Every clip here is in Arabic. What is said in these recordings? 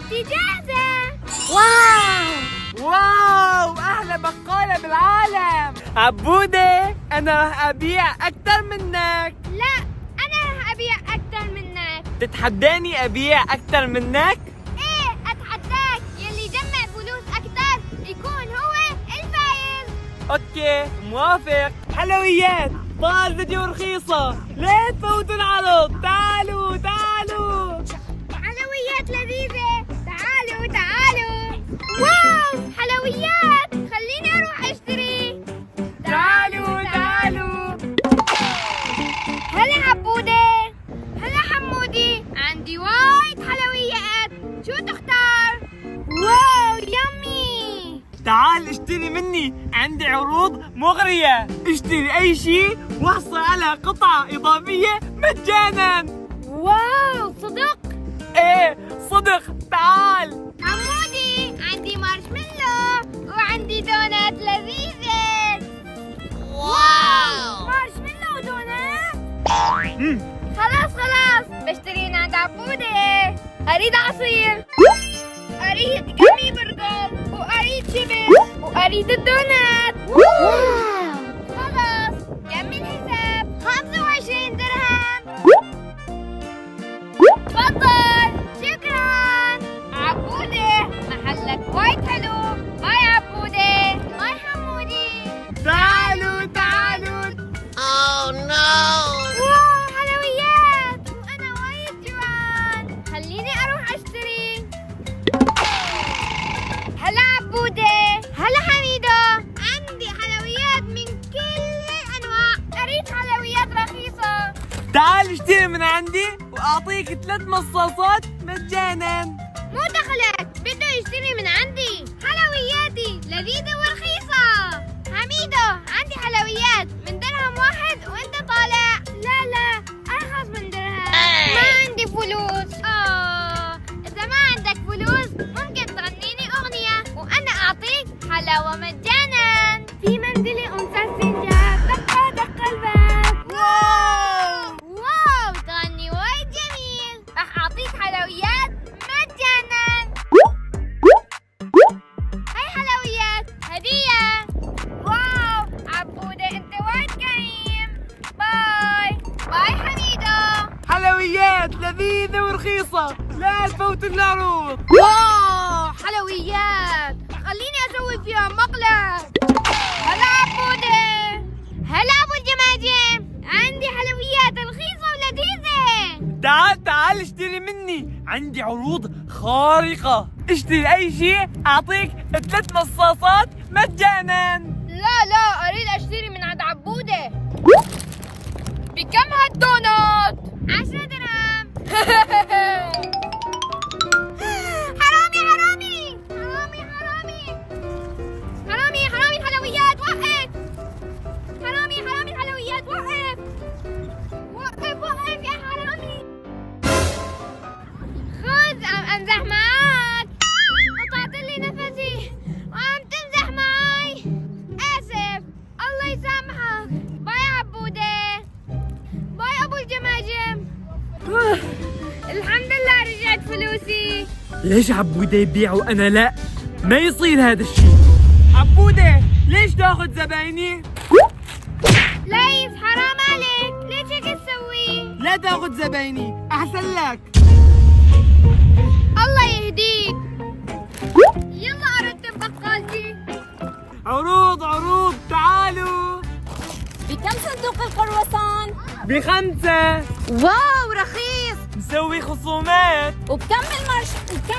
انت جاهزة؟ واو أحلى بقالة بالعالم. عبودة أنا راح أبيع أكتر منك. لا، أنا رح أبيع أكتر منك. تتحداني أبيع أكتر منك؟ إيه، أتحداك. يلي يجمع فلوس أكتر يكون هو الفايز. أوكي موافق. حلويات طال فيديو رخيصة، لا تفوتوا العرض. تعالوا حلويات لذيذة. تعالوا. واو، حلويات. خليني أروح أشتري. تعالوا. هلا عبودة. هلا حمودي. عندي وايد حلويات. شو تختار؟ واو، يمي. تعال اشتري مني، عندي عروض مغرية. اشتري أي شيء واحصل على قطعة إضافية مجانا. واو، صدق؟ ايه صدق. تعال. حمودي، عندي مارشميلو وعندي دونات لذيذة. واو، مارشميلو ودونات. خلاص بشتري من عند عبودة. أريد عصير، أريد جمي برجر، وأريد شيبس، وأريد الدونات. واو، خلاص جمي الحساب. 25 درهم. تفضل. شكرا عبودة، محلك وايد حلو. باي عبودة. باي حمودي. تعالوا. واو، حلويات. وأنا وايد جوعان. خليني أروح أشتري. هلا عبودة. هلا حميدة. عندي حلويات من كل الأنواع. أريد حلويات رخيصة. تعال اشتري من عندي وأعطيك 3 مصاصات مجانا. مو دخلك، بده يشتري من عندي. حلوياتي لذيذة ورخيصة. حميدة، عندي حلويات من درهم واحد وانت طالع. لا، أرخص من درهم. ما عندي فلوس. إذا ما عندك فلوس ممكن تغنيني أغنية وأنا أعطيك حلاوة مجانا. في منزلي أنثى السنجاب، دق الباب. واو، تغني وايد جميل. راح أعطيك حلويات مجانا. هاي حلويات هدية. واو عبودة، انت وايد كريم. باي حميدة. حلويات لذيذة ورخيصة، لا تفوتوا العروض. واو، حلويات. خليني اسوي فيها مقلب. هلا عبودة. هلا ابو الجماجم. عندي حلويات رخيصة ولذيذة. تعال اشتري مني، عندي عروض خارقة. اشتري أي شيء أعطيك 3 مصاصات مجانا. لا، اريد اشتري من عند عبودة. بكم هالدونات؟ 10 درهم. حرامي الحلويات. وقف. حرامي الحلويات. وقف يا حرامي. خذ، عم امزح معك. قطعت لي نفسي وعم تمزح معي. اسف، الله يسامحك. باي عبودة. باي ابو الجماجم. الحمد لله رجعت فلوسي. ليش عبودة يبيع وأنا لا؟ ما يصير هذا الشيء. عبودة ليش تاخذ زبايني؟ ليث، حرام عليك. ليش هيك تسوي؟ لا تاخذ زبايني، أحسن لك. الله يهديك. يلا ارتب بقالتي. عروض. تعالوا. بكم صندوق القروسان؟ ب5. واو، رخيص. مسوي خصومات. وبكم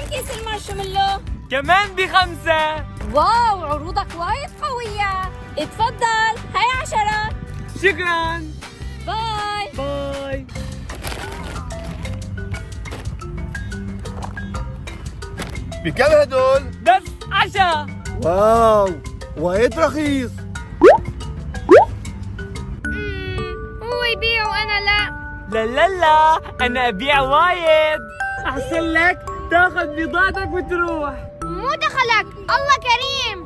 كيس المارشميلو؟ كمان ب5. واو، عروضك وايد قوية. اتفضل، هاي 10. شكرا. باي. بكم هدول؟ بس 10. واو، وايد رخيص. هو يبيع وانا لا. لا أنا أبيع وايد. أحسن لك تاخذ بضاعتك وتروح. مو دخلك، الله كريم.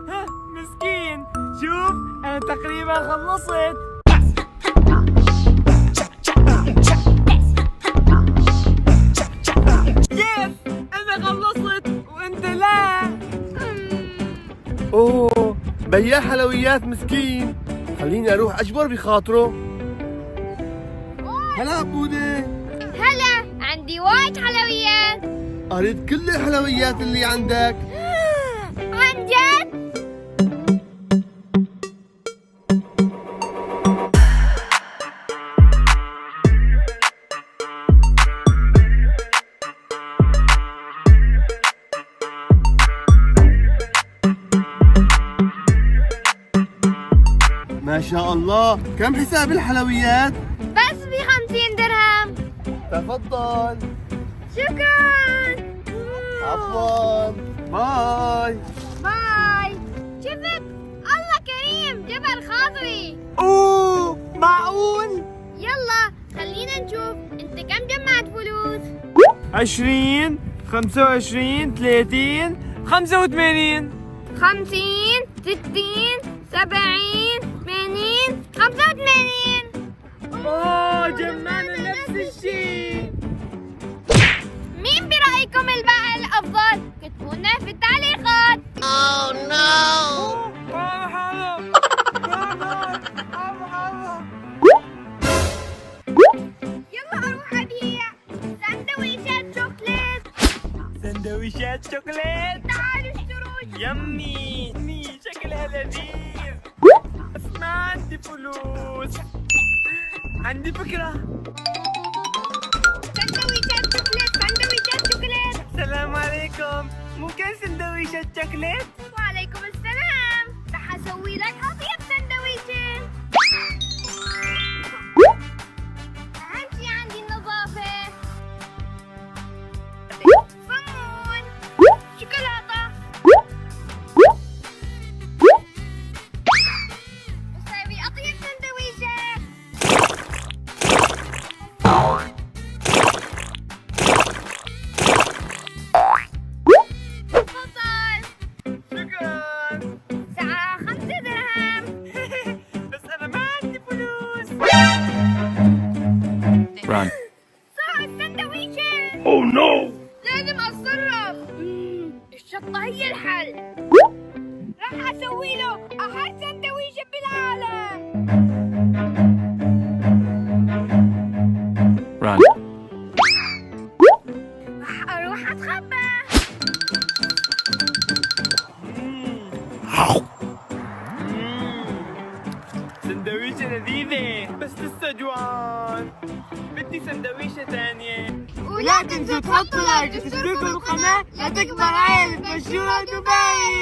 ها مسكين. شوف أنا تقريبا خلصت. يس أنا خلصت. بياع حلويات مسكين، خليني اروح اجبر بخاطره. هلا بودي، هلا، عندي وايد حلويات. اريد كل الحلويات اللي عندك. عن جد؟ ما شاء الله، كم حساب الحلويات؟ بس ب50 درهم. تفضل. شكرا. عفوا، باي. باي. شفت؟ الله كريم، جبر خاطري. اوه معقول؟ يلا خلينا نشوف انت كم جمعت فلوس. 20 25 30 85. 50 60 70 80 85. اوه جمعنا نفس الشيء. مين برأيكم البائع الأفضل؟ كتبوا لنا في التعليقات. يلا أروح أبيع سندويشات شوكليت. سندويشات شوكولات. تعالوا اشتروا. يمي شكلها لذيذ. بس ما عندي فلوس. عندي فكرة. سندويشات شوكليت، سندويشات شوكليت. السلام عليكم، ممكن سندويشة شوكولات؟ وعليكم السلام، رح أسوي لك أطيب سندويشة. أهم شي عندي النظافة. صمون، شوكولاتة. أسوي أطيب سندويشة. تفضل. شكرا. ساعة 5 درهم. بس أنا ما عندي فلوس. Run. صار السندويشة. Oh no. لازم أتصرف. الشطة هي الحل. راح أسوي له أحلى سندويشة بالعالم. Run. راح أروح أتخبى. سندويشة لذيذة بس لسه جوعان. بدي سندويشة ثانية. ولا تنسوا تحطوا لايك وتشتركوا بالقناة لتكبر عائلة مشهورة دبي.